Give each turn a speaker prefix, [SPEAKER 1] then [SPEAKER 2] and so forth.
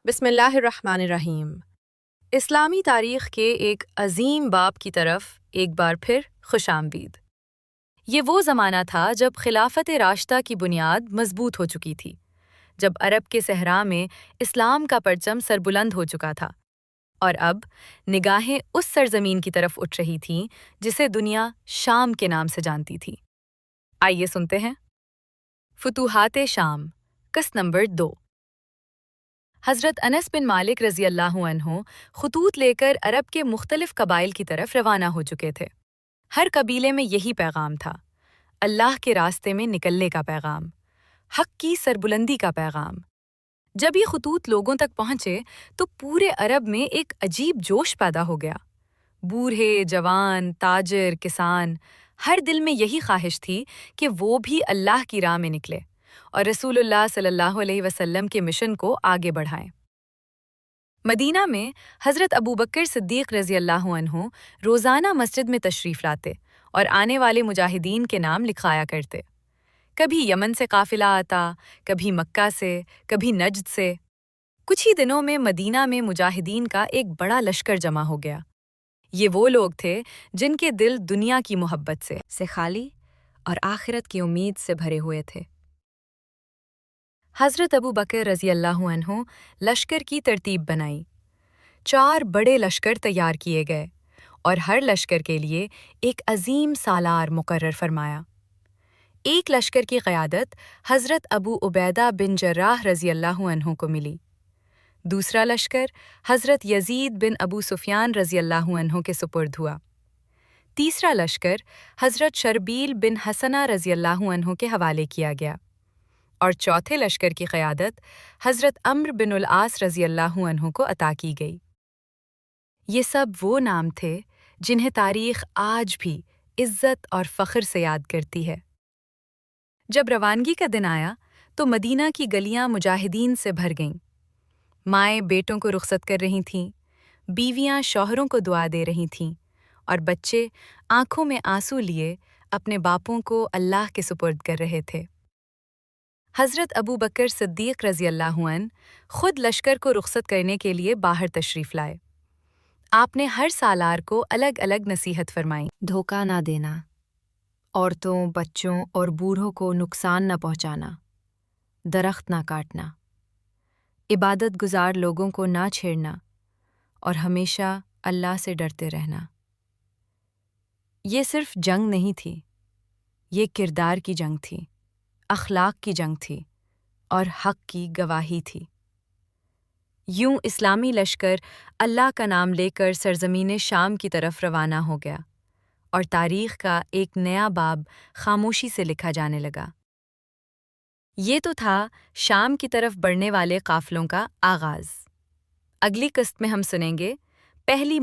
[SPEAKER 1] بسم اللہ الرحمن الرحیم۔ اسلامی تاریخ کے ایک عظیم باب کی طرف ایک بار پھر خوش آمدید۔ یہ وہ زمانہ تھا جب خلافت راشدہ کی بنیاد مضبوط ہو چکی تھی، جب عرب کے صحرا میں اسلام کا پرچم سربلند ہو چکا تھا، اور اب نگاہیں اس سرزمین کی طرف اٹھ رہی تھیں جسے دنیا شام کے نام سے جانتی تھی۔ آئیے سنتے ہیں فتوحات شام، قسط نمبر 2۔ حضرت انس بن مالک رضی اللہ عنہ خطوط لے کر عرب کے مختلف قبائل کی طرف روانہ ہو چکے تھے۔ ہر قبیلے میں یہی پیغام تھا، اللہ کے راستے میں نکلنے کا پیغام، حق کی سربلندی کا پیغام۔ جب یہ خطوط لوگوں تک پہنچے تو پورے عرب میں ایک عجیب جوش پیدا ہو گیا۔ بوڑھے، جوان، تاجر، کسان، ہر دل میں یہی خواہش تھی کہ وہ بھی اللہ کی راہ میں نکلے اور رسول اللہ صلی اللہ علیہ وسلم کے مشن کو آگے بڑھائیں۔ مدینہ میں حضرت ابوبکر صدیق رضی اللہ عنہ روزانہ مسجد میں تشریف لاتے اور آنے والے مجاہدین کے نام لکھایا کرتے۔ کبھی یمن سے قافلہ آتا، کبھی مکہ سے، کبھی نجد سے۔ کچھ ہی دنوں میں مدینہ میں مجاہدین کا ایک بڑا لشکر جمع ہو گیا۔ یہ وہ لوگ تھے جن کے دل دنیا کی محبت سے خالی اور آخرت کی امید سے بھرے ہوئے تھے۔ حضرت ابوبکر رضی اللہ عنہ لشکر کی ترتیب بنائی۔ 4 بڑے لشکر تیار کیے گئے اور ہر لشکر کے لیے ایک عظیم سالار مقرر فرمایا۔ ایک لشکر کی قیادت حضرت ابو عبیدہ بن جراح رضی اللہ عنہ کو ملی۔ دوسرا لشکر حضرت یزید بن ابو سفیان رضی اللہ عنہ کے سپرد ہوا۔ تیسرا لشکر حضرت شربیل بن حسنہ رضی اللہ عنہ کے حوالے کیا گیا، اور چوتھے لشکر کی قیادت حضرت عمرو بن العاص رضی اللہ عنہ کو عطا کی گئی۔ یہ سب وہ نام تھے جنہیں تاریخ آج بھی عزت اور فخر سے یاد کرتی ہے۔ جب روانگی کا دن آیا تو مدینہ کی گلیاں مجاہدین سے بھر گئیں۔ مائیں بیٹوں کو رخصت کر رہی تھیں، بیویاں شوہروں کو دعا دے رہی تھیں، اور بچے آنکھوں میں آنسو لیے اپنے باپوں کو اللہ کے سپرد کر رہے تھے۔ حضرت ابوبکر صدیق رضی اللہ عنہ خود لشکر کو رخصت کرنے کے لیے باہر تشریف لائے۔ آپ نے ہر سالار کو الگ الگ نصیحت فرمائی۔ دھوکہ نہ دینا، عورتوں، بچوں اور بوڑھوں کو نقصان نہ پہنچانا، درخت نہ کاٹنا، عبادت گزار لوگوں کو نہ چھیڑنا، اور ہمیشہ اللہ سے ڈرتے رہنا۔ یہ صرف جنگ نہیں تھی، یہ کردار کی جنگ تھی، اخلاق کی جنگ تھی، اور حق کی گواہی تھی۔ یوں اسلامی لشکر اللہ کا نام لے کر سرزمین شام کی طرف روانہ ہو گیا، اور تاریخ کا ایک نیا باب خاموشی سے لکھا جانے لگا۔ یہ تو تھا شام کی طرف بڑھنے والے قافلوں کا آغاز۔ اگلی قسط میں ہم سنیں گے پہلی